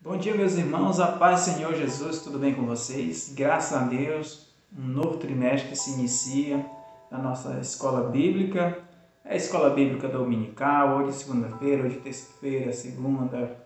Bom dia, meus irmãos, a paz do Senhor Jesus, tudo bem com vocês? Graças a Deus, um novo trimestre que se inicia na nossa escola bíblica. É a escola bíblica dominical, hoje segunda-feira, hoje terça-feira, segunda,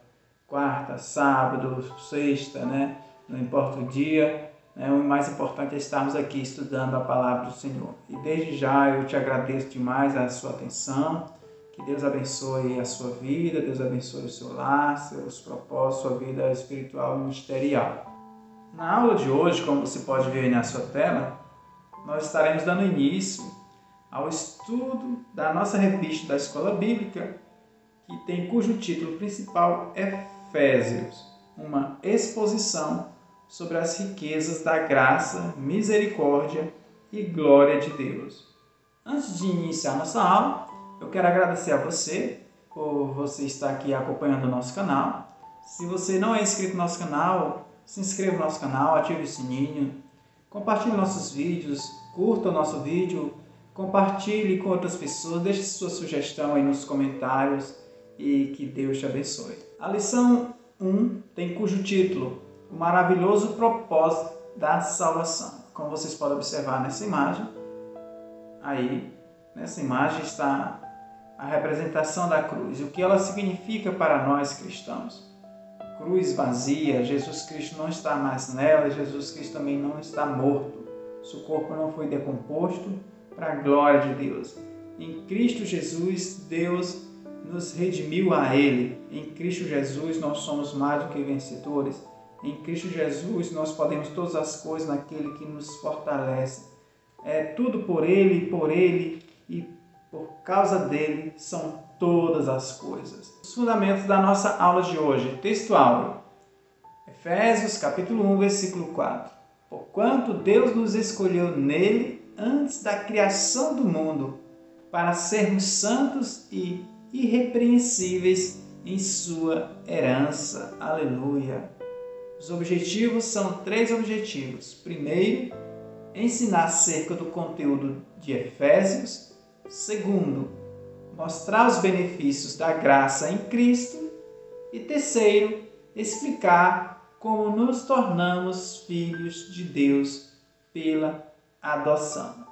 quarta, sábado, sexta, né? Não importa o dia, né? O mais importante é estarmos aqui estudando a palavra do Senhor. E desde já eu te agradeço demais a sua atenção. Que Deus abençoe a sua vida, Deus abençoe o seu lar, seus propósitos, sua vida espiritual e ministerial. Na aula de hoje, como você pode ver aí na sua tela, nós estaremos dando início ao estudo da nossa revista da Escola Bíblica, cujo título principal é Efésios, uma exposição sobre as riquezas da graça, misericórdia e glória de Deus. Antes de iniciar nossa aula, eu quero agradecer a você por você estar aqui acompanhando o nosso canal. Se você não é inscrito no nosso canal, se inscreva no nosso canal, ative o sininho, compartilhe nossos vídeos, curta o nosso vídeo, compartilhe com outras pessoas, deixe sua sugestão aí nos comentários e que Deus te abençoe. A lição 1 tem cujo título, O Maravilhoso Propósito da Salvação. Como vocês podem observar nessa imagem, aí nessa imagem está a representação da cruz, o que ela significa para nós cristãos. Cruz vazia, Jesus Cristo não está mais nela, Jesus Cristo também não está morto. Seu corpo não foi decomposto para a glória de Deus. Em Cristo Jesus, Deus nos redimiu a Ele. Em Cristo Jesus, nós somos mais do que vencedores. Em Cristo Jesus, nós podemos todas as coisas naquele que nos fortalece. É tudo por Ele e por causa dele são todas as coisas. Os fundamentos da nossa aula de hoje. Texto áureo. Efésios capítulo 1, versículo 4. Porquanto Deus nos escolheu nele antes da criação do mundo, para sermos santos e irrepreensíveis em sua herança. Aleluia. Os objetivos são 3 objetivos. Primeiro, ensinar acerca do conteúdo de Efésios. Segundo, mostrar os benefícios da graça em Cristo. E terceiro, explicar como nos tornamos filhos de Deus pela adoção.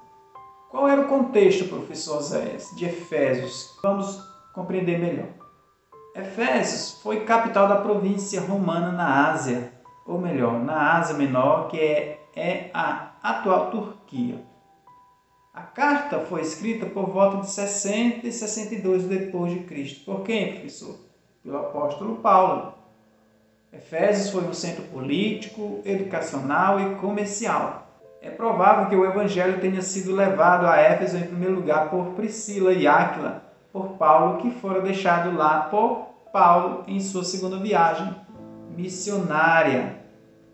Qual era o contexto, professor Zéias, de Efésios? Vamos compreender melhor. Efésios foi capital da província romana na Ásia, ou melhor, na Ásia Menor, que é a atual Turquia. A carta foi escrita por volta de 60 e 62 depois de Cristo. Por quem, professor? Pelo apóstolo Paulo. Efésios foi um centro político, educacional e comercial. É provável que o evangelho tenha sido levado a Éfeso em primeiro lugar por Priscila e Áquila, por Paulo, que fora deixado lá por Paulo em sua segunda viagem missionária.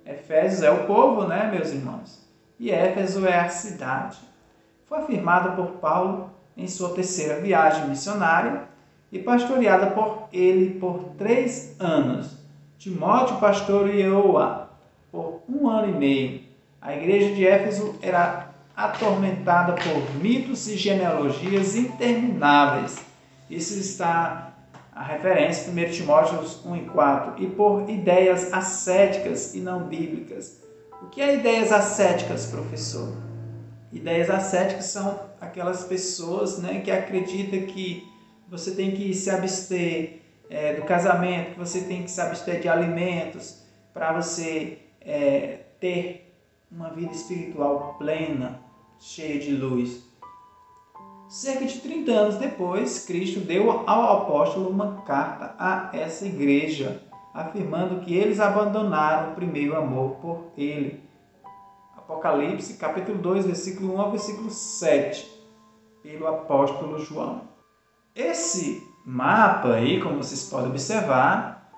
Efésios é o povo, né, meus irmãos? E Éfeso é a cidade. Foi afirmada por Paulo em sua terceira viagem missionária e pastoreada por ele por 3 anos. Timóteo pastoreou-a por 1 ano e meio. A igreja de Éfeso era atormentada por mitos e genealogias intermináveis. Isso está a referência em 1 Timóteo 1 e 4. E por ideias ascéticas e não bíblicas. O que é ideias ascéticas, professor? Ideias ascéticas são aquelas pessoas, né, que acreditam que você tem que se abster do casamento, que você tem que se abster de alimentos para você ter uma vida espiritual plena, cheia de luz. Cerca de 30 anos depois, Cristo deu ao apóstolo uma carta a essa igreja, afirmando que eles abandonaram o primeiro amor por ele. Apocalipse, capítulo 2, versículo 1 ao versículo 7, pelo apóstolo João. Esse mapa aí, como vocês podem observar,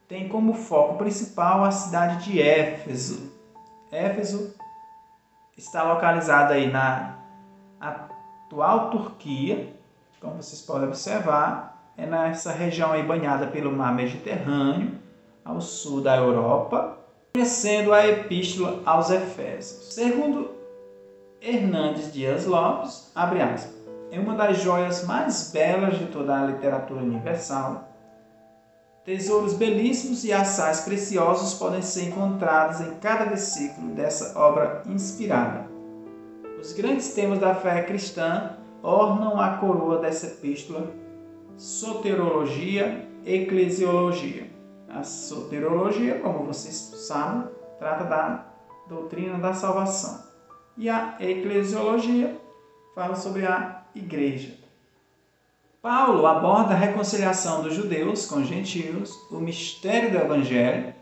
tem como foco principal a cidade de Éfeso. Éfeso está localizada aí na atual Turquia, como vocês podem observar, é nessa região aí banhada pelo mar Mediterrâneo, ao sul da Europa, conhecendo a Epístola aos Efésios. Segundo Hernandes Dias Lopes, abre aspas, é uma das joias mais belas de toda a literatura universal. Tesouros belíssimos e assais preciosos podem ser encontrados em cada versículo dessa obra inspirada. Os grandes temas da fé cristã ornam a coroa dessa epístola: soteriologia e eclesiologia. A soteriologia, como vocês sabem, trata da doutrina da salvação. E a eclesiologia fala sobre a igreja. Paulo aborda a reconciliação dos judeus com os gentios, o mistério do evangelho,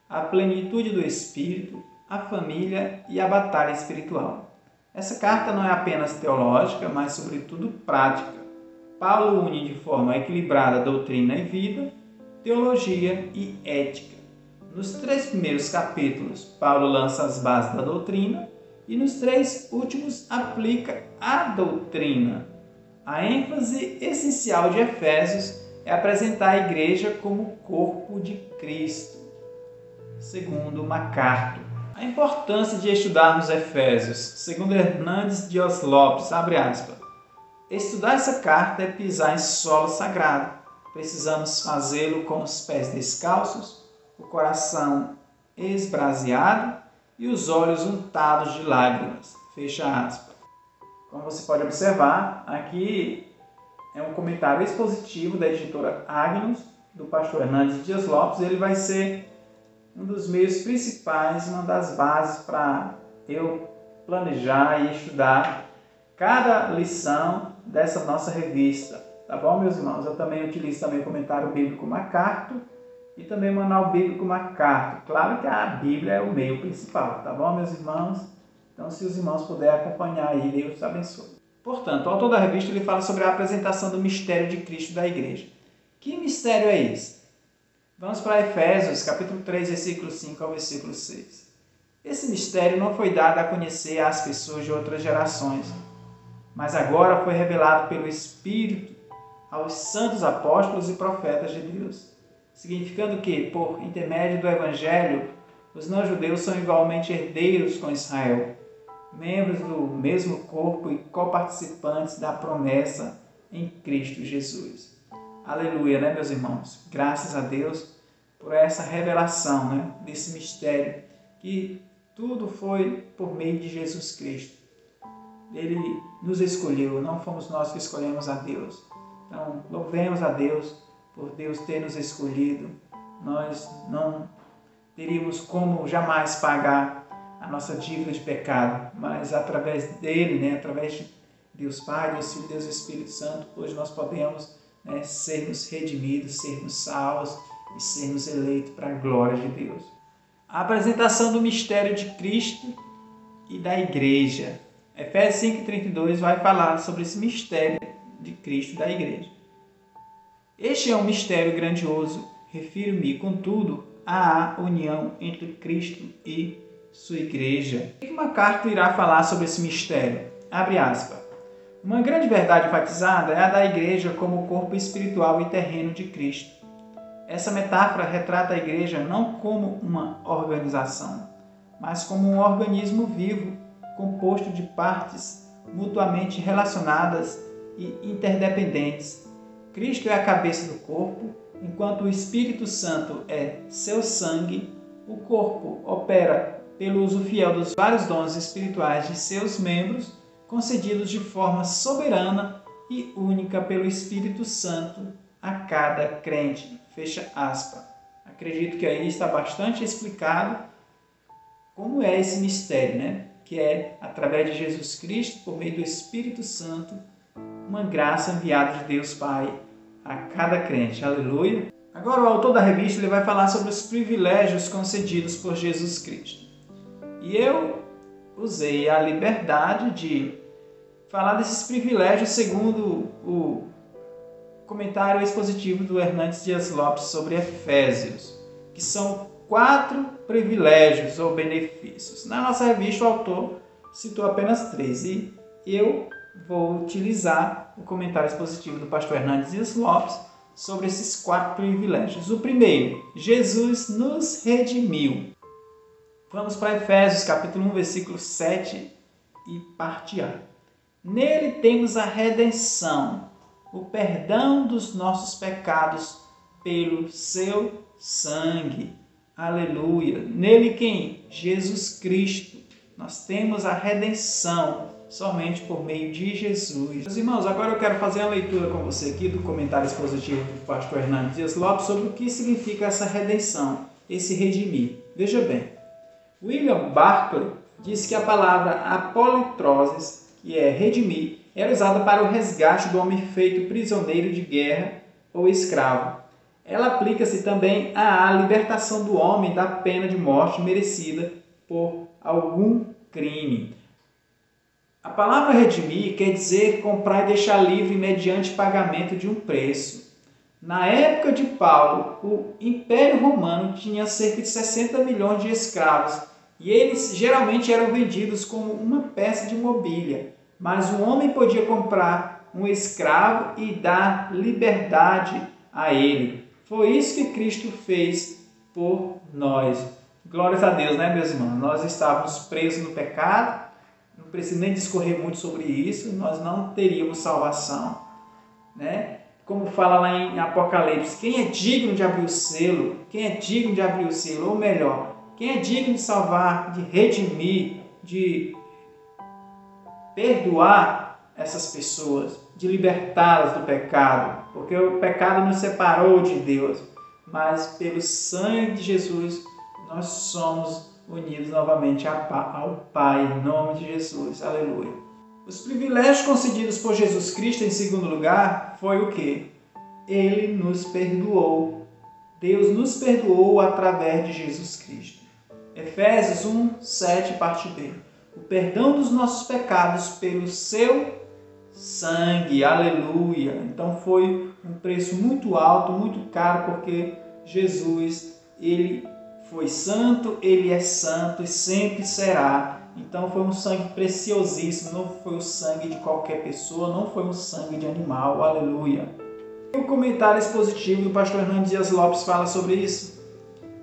a plenitude do Espírito, a família e a batalha espiritual. Essa carta não é apenas teológica, mas sobretudo prática. Paulo une de forma equilibrada doutrina e vida, teologia e ética. Nos 3 primeiros capítulos, Paulo lança as bases da doutrina e nos 3 últimos aplica a doutrina. A ênfase essencial de Efésios é apresentar a igreja como corpo de Cristo. Segundo MacArthur. A importância de estudarmos Efésios, segundo Hernandes Dias Lopes, abre aspas. Estudar essa carta é pisar em solo sagrado. Precisamos fazê-lo com os pés descalços, o coração esbraseado e os olhos untados de lágrimas. Fecha aspas. Como você pode observar, aqui é um comentário expositivo da editora Agnus, do pastor Hernandes Dias Lopes. Ele vai ser um dos meios principais, uma das bases para eu planejar e estudar cada lição dessa nossa revista. Tá bom, meus irmãos? Eu também utilizo o comentário bíblico MacArthur e também o manual bíblico MacArthur. Claro que a Bíblia é o meio principal, tá bom, meus irmãos? Então, se os irmãos puderem acompanhar aí, Deus abençoe. Portanto, o autor da revista ele fala sobre a apresentação do mistério de Cristo da igreja. Que mistério é esse? Vamos para Efésios, capítulo 3, versículo 5 ao versículo 6. Esse mistério não foi dado a conhecer às pessoas de outras gerações, mas agora foi revelado pelo Espírito aos santos apóstolos e profetas de Deus, significando que, por intermédio do Evangelho, os não-judeus são igualmente herdeiros com Israel, membros do mesmo corpo e coparticipantes da promessa em Cristo Jesus. Aleluia, né, meus irmãos? Graças a Deus por essa revelação, né, desse mistério, que tudo foi por meio de Jesus Cristo. Ele nos escolheu, não fomos nós que escolhemos a Deus. Então, louvemos a Deus por Deus ter nos escolhido. Nós não teríamos como jamais pagar a nossa dívida de pecado, mas através dele, né, através de Deus Pai, Deus Filho, Deus Espírito Santo, hoje nós podemos, né, sermos redimidos, sermos salvos e sermos eleitos para a glória de Deus. A apresentação do mistério de Cristo e da igreja. Efésios 5:32 vai falar sobre esse mistério de Cristo e da igreja. Este é um mistério grandioso. Refiro-me, contudo, à união entre Cristo e sua igreja. O que MacArthur irá falar sobre esse mistério? Abre aspas. Uma grande verdade enfatizada é a da igreja como o corpo espiritual e terreno de Cristo. Essa metáfora retrata a igreja não como uma organização, mas como um organismo vivo, composto de partes mutuamente relacionadas e interdependentes. Cristo é a cabeça do corpo, enquanto o Espírito Santo é seu sangue. O corpo opera pelo uso fiel dos vários dons espirituais de seus membros, concedidos de forma soberana e única pelo Espírito Santo a cada crente. Fecha aspas. Acredito que aí está bastante explicado como é esse mistério, né? Que é, através de Jesus Cristo, por meio do Espírito Santo, uma graça enviada de Deus Pai a cada crente. Aleluia! Agora o autor da revista ele vai falar sobre os privilégios concedidos por Jesus Cristo. E eu usei a liberdade de falar desses privilégios segundo o comentário expositivo do Hernandes Dias Lopes sobre Efésios, que são 4 privilégios ou benefícios. Na nossa revista, o autor citou apenas 3 e eu vou utilizar o comentário expositivo do pastor Hernandes Dias Lopes sobre esses 4 privilégios. O primeiro, Jesus nos redimiu. Vamos para Efésios, capítulo 1, versículo 7 e parte A. Nele temos a redenção, o perdão dos nossos pecados pelo seu sangue. Aleluia! Nele quem? Jesus Cristo. Nós temos a redenção somente por meio de Jesus. Meus irmãos, agora eu quero fazer uma leitura com você aqui do comentário expositivo do pastor Hernandes Dias Lopes sobre o que significa essa redenção, esse redimir. Veja bem, William Barclay diz que a palavra apolitrosis, que é redimir, era usada para o resgate do homem feito prisioneiro de guerra ou escravo. Ela aplica-se também à libertação do homem da pena de morte merecida por algum crime. A palavra redimir quer dizer comprar e deixar livre mediante pagamento de um preço. Na época de Paulo, o Império Romano tinha cerca de 60 milhões de escravos e eles geralmente eram vendidos como uma peça de mobília. Mas um homem podia comprar um escravo e dar liberdade a ele. Foi isso que Cristo fez por nós. Glórias a Deus, né, meus irmãos? Nós estávamos presos no pecado, não preciso nem discorrer muito sobre isso, nós não teríamos salvação, né? Como fala lá em Apocalipse, quem é digno de abrir o selo? Quem é digno de abrir o selo? Ou melhor, quem é digno de salvar, de redimir, de perdoar essas pessoas, de libertá-las do pecado? Porque o pecado nos separou de Deus, mas pelo sangue de Jesus nós somos unidos novamente ao Pai, em nome de Jesus. Aleluia. Os privilégios concedidos por Jesus Cristo, em segundo lugar, foi o quê? Ele nos perdoou. Deus nos perdoou através de Jesus Cristo. Efésios 1, 7, parte B. O perdão dos nossos pecados pelo seu sangue. Aleluia. Então foi um preço muito alto, muito caro, porque Jesus, ele foi santo, ele é santo e sempre será. Então foi um sangue preciosíssimo, não foi o sangue de qualquer pessoa, não foi um sangue de animal. Aleluia. O comentário expositivo do pastor Hernandes Dias Lopes fala sobre isso.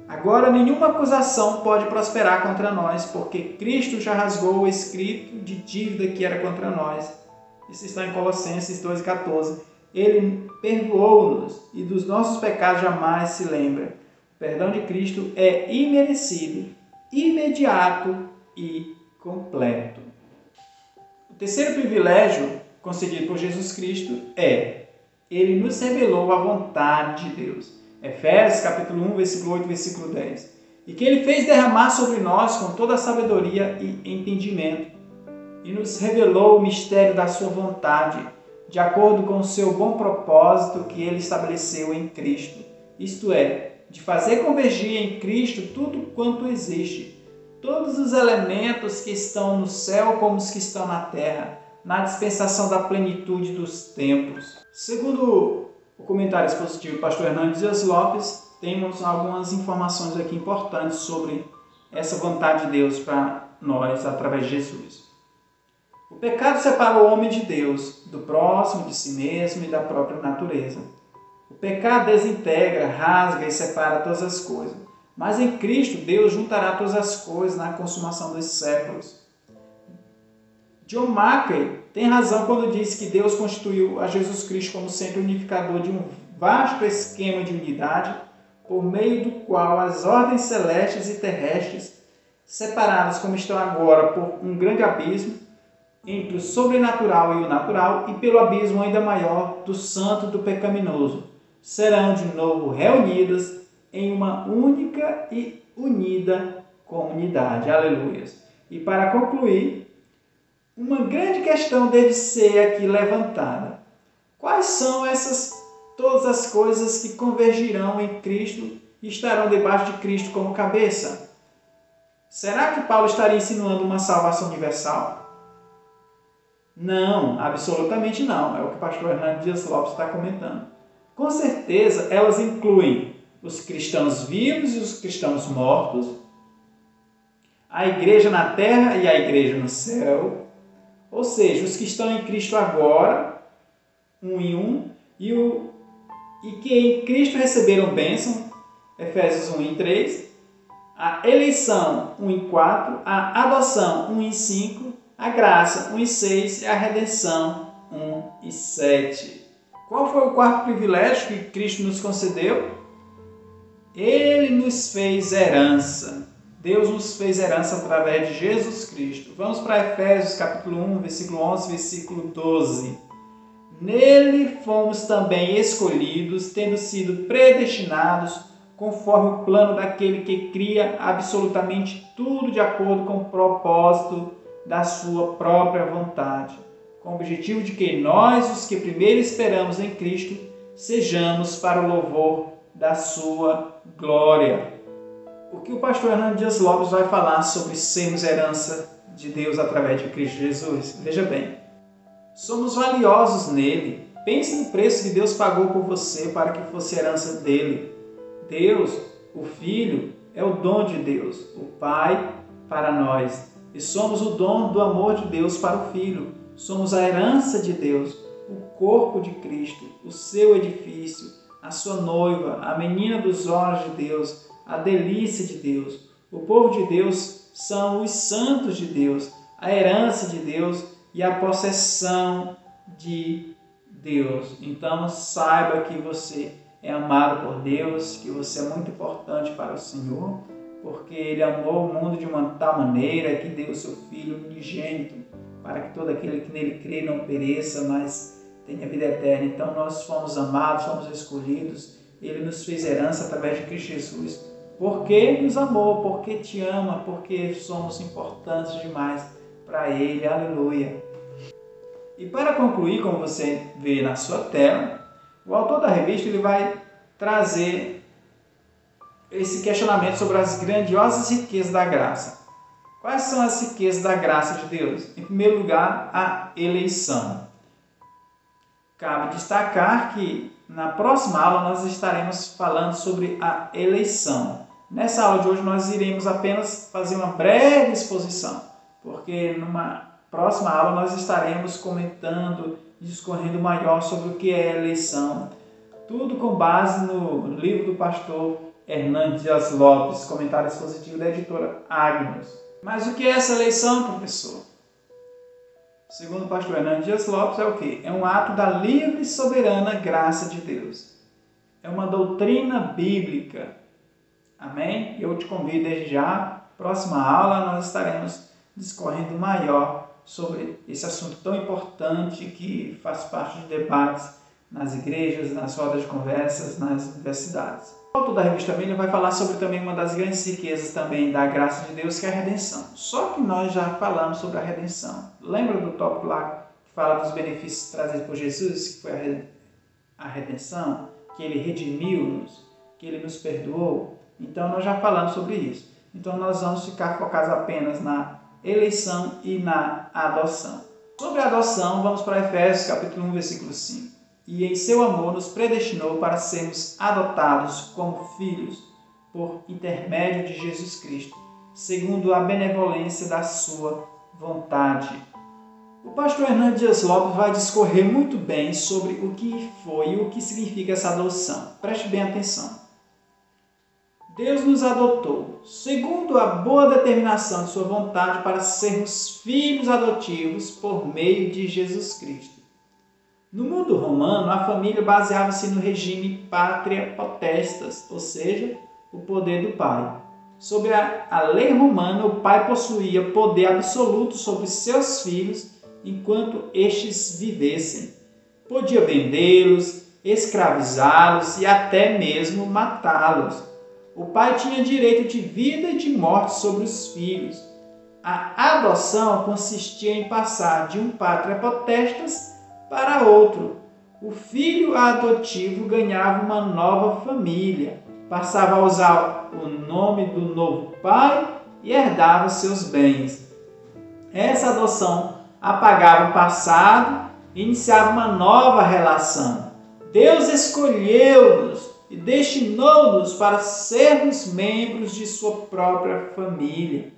Agora nenhuma acusação pode prosperar contra nós, porque Cristo já rasgou o escrito de dívida que era contra nós. Isso está em Colossenses 2,14. Ele perdoou-nos e dos nossos pecados jamais se lembra. O perdão de Cristo é imerecido, imediato e completo. O terceiro privilégio concedido por Jesus Cristo é: Ele nos revelou a vontade de Deus. Efésios capítulo 1, versículo 8, versículo 10. E que Ele fez derramar sobre nós com toda a sabedoria e entendimento, e nos revelou o mistério da sua vontade, de acordo com o seu bom propósito que Ele estabeleceu em Cristo. Isto é, de fazer convergir em Cristo tudo quanto existe, todos os elementos que estão no céu como os que estão na terra, na dispensação da plenitude dos tempos. Segundo o comentário expositivo do pastor Hernandes Dias Lopes, temos algumas informações aqui importantes sobre essa vontade de Deus para nós através de Jesus. O pecado separou o homem de Deus, do próximo, de si mesmo e da própria natureza. O pecado desintegra, rasga e separa todas as coisas. Mas em Cristo, Deus juntará todas as coisas na consumação dos séculos. John Mackey tem razão quando diz que Deus constituiu a Jesus Cristo como centro unificador de um vasto esquema de unidade, por meio do qual as ordens celestes e terrestres, separadas como estão agora por um grande abismo, entre o sobrenatural e o natural, e pelo abismo ainda maior do santo e do pecaminoso, serão de novo reunidas em uma única e unida comunidade. Aleluia. E para concluir, uma grande questão deve ser aqui levantada. Quais são todas as coisas que convergirão em Cristo e estarão debaixo de Cristo como cabeça? Será que Paulo estaria insinuando uma salvação universal? Não, absolutamente não. É o que o pastor Hernandes Dias Lopes está comentando. Com certeza, elas incluem os cristãos vivos e os cristãos mortos, a igreja na terra e a igreja no céu, ou seja, os que estão em Cristo agora, um em um, e que em Cristo receberam bênção, Efésios 1 em 3, a eleição 1 em 4, a adoção 1 em 5, a graça 1 em 6 e a redenção 1 em 7. Qual foi o quarto privilégio que Cristo nos concedeu? Ele nos fez herança. Deus nos fez herança através de Jesus Cristo. Vamos para Efésios capítulo 1, versículo 11, versículo 12. Nele fomos também escolhidos, tendo sido predestinados, conforme o plano daquele que cria absolutamente tudo de acordo com o propósito da sua própria vontade, com o objetivo de que nós, os que primeiro esperamos em Cristo, sejamos para o louvor da sua glória. O que o pastor Hernando Dias Lopes vai falar sobre sermos herança de Deus através de Cristo Jesus? Veja bem, somos valiosos nele. Pense no preço que Deus pagou por você para que fosse herança dele. Deus, o Filho, é o dom de Deus, o Pai para nós. E somos o dom do amor de Deus para o Filho. Somos a herança de Deus, o corpo de Cristo, o seu edifício, a sua noiva, a menina dos olhos de Deus, a delícia de Deus. O povo de Deus são os santos de Deus, a herança de Deus e a possessão de Deus. Então saiba que você é amado por Deus, que você é muito importante para o Senhor, porque Ele amou o mundo de uma tal maneira que deu o seu Filho unigênito, para que todo aquele que nele crê não pereça, mas tenha vida eterna. Então nós fomos amados, fomos escolhidos, Ele nos fez herança através de Cristo Jesus, porque nos amou, porque te ama, porque somos importantes demais para Ele. Aleluia! E para concluir, como você vê na sua tela, o autor da revista ele vai trazer esse questionamento sobre as grandiosas riquezas da graça. Quais são as riquezas da graça de Deus? Em primeiro lugar, a eleição. Cabe destacar que na próxima aula nós estaremos falando sobre a eleição. Nessa aula de hoje nós iremos apenas fazer uma breve exposição, porque numa próxima aula nós estaremos comentando e discorrendo maior sobre o que é eleição. Tudo com base no livro do pastor Hernando Dias Lopes, comentário expositivo da editora Agnus. Mas o que é essa eleição, professor? Segundo o pastor Hernando Dias Lopes, é o quê? É um ato da livre e soberana graça de Deus. É uma doutrina bíblica. Amém? Eu te convido desde já. Próxima aula nós estaremos discorrendo maior sobre esse assunto tão importante que faz parte de debates nas igrejas, nas rodas de conversas, nas universidades. O autor da revista Bíblia vai falar sobre também uma das grandes riquezas também da graça de Deus, que é a redenção. Só que nós já falamos sobre a redenção. Lembra do tópico lá que fala dos benefícios trazidos por Jesus, que foi a redenção, que Ele redimiu-nos, que Ele nos perdoou? Então nós já falamos sobre isso. Então nós vamos ficar focados apenas na eleição e na adoção. Sobre a adoção, vamos para Efésios capítulo 1, versículo 5. E em seu amor nos predestinou para sermos adotados como filhos por intermédio de Jesus Cristo, segundo a benevolência da sua vontade. O pastor Hernando Dias Lopes vai discorrer muito bem sobre o que foi e o que significa essa adoção. Preste bem atenção. Deus nos adotou, segundo a boa determinação de sua vontade, para sermos filhos adotivos por meio de Jesus Cristo. No mundo romano, a família baseava-se no regime pátria potestas, ou seja, o poder do pai. Sob a lei romana, o pai possuía poder absoluto sobre seus filhos enquanto estes vivessem. Podia vendê-los, escravizá-los e até mesmo matá-los. O pai tinha direito de vida e de morte sobre os filhos. A adoção consistia em passar de um pátria potestas para outro. O filho adotivo ganhava uma nova família, passava a usar o nome do novo pai e herdava seus bens. Essa adoção apagava o passado e iniciava uma nova relação. Deus escolheu-nos e destinou-nos para sermos membros de sua própria família.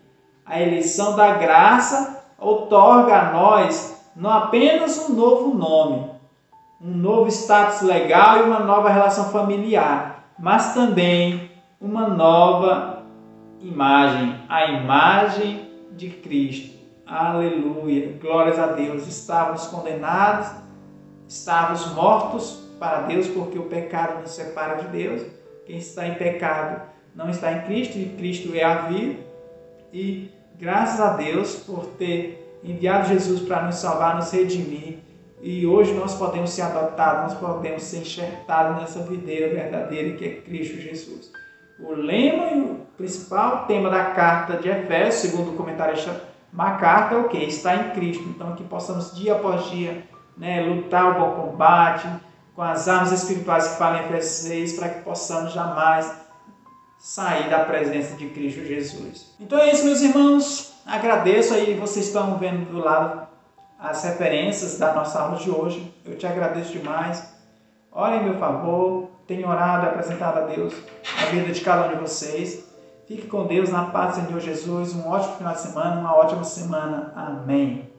A eleição da graça outorga a nós não apenas um novo nome, um novo status legal e uma nova relação familiar, mas também uma nova imagem, a imagem de Cristo. Aleluia! Glórias a Deus! Estávamos condenados estávamos mortos para Deus, porque o pecado nos separa de Deus. Quem está em pecado não está em Cristo, e Cristo é a vida. E graças a Deus por ter enviado Jesus para nos salvar, nos redimir. E hoje nós podemos ser adotados, nós podemos ser enxertados nessa videira verdadeira que é Cristo Jesus. O lema e o principal tema da carta de Efésios, segundo o comentarista MacArthur, é o que? Está em Cristo. Então que possamos dia após dia, lutar o bom combate com as armas espirituais que falam em Efésios 6, para que possamos jamais sair da presença de Cristo Jesus. Então é isso, meus irmãos. Agradeço aí, vocês estão vendo do lado as referências da nossa aula de hoje. Eu te agradeço demais. Orem em meu favor. Tenho orado e apresentado a Deus a vida de cada um de vocês. Fique com Deus, na paz do Senhor Jesus. Um ótimo final de semana, uma ótima semana. Amém.